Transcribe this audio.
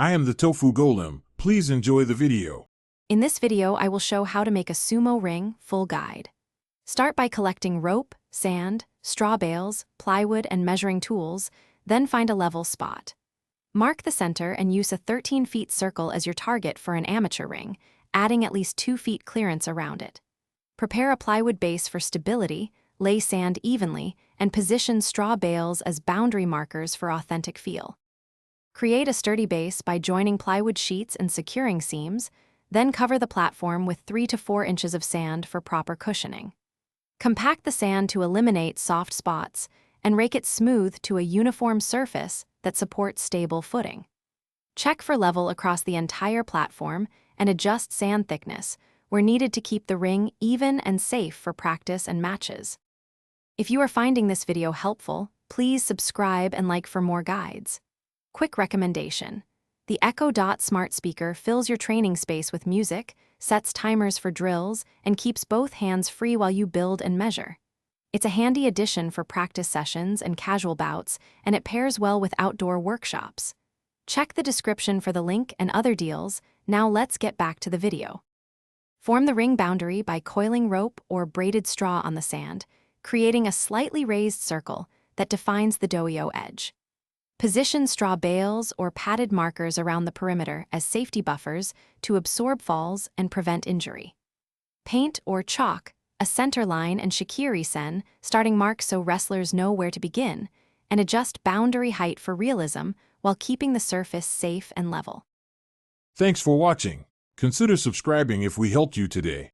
I am the Tofu Golem. Please enjoy the video. In this video, I will show how to make a sumo ring full guide. Start by collecting rope, sand, straw bales, plywood, and measuring tools, then find a level spot. Mark the center and use a 13-feet circle as your target for an amateur ring, adding at least 2 feet clearance around it. Prepare a plywood base for stability, lay sand evenly, and position straw bales as boundary markers for authentic feel. Create a sturdy base by joining plywood sheets and securing seams, then cover the platform with 3 to 4 inches of sand for proper cushioning. Compact the sand to eliminate soft spots and rake it smooth to a uniform surface that supports stable footing. Check for level across the entire platform and adjust sand thickness where needed to keep the ring even and safe for practice and matches. If you are finding this video helpful, please subscribe and like for more guides. Quick recommendation: the Echo Dot smart speaker fills your training space with music, sets timers for drills, and keeps both hands free while you build and measure. It's a handy addition for practice sessions and casual bouts, and it pairs well with outdoor workshops. Check the description for the link and other deals. Now let's get back to the video. Form the ring boundary by coiling rope or braided straw on the sand, creating a slightly raised circle that defines the doughy edge. Position straw bales or padded markers around the perimeter as safety buffers to absorb falls and prevent injury. Paint or chalk a center line and shikiri-sen, starting marks so wrestlers know where to begin, and adjust boundary height for realism while keeping the surface safe and level. Thanks for watching. Consider subscribing if we helped you today.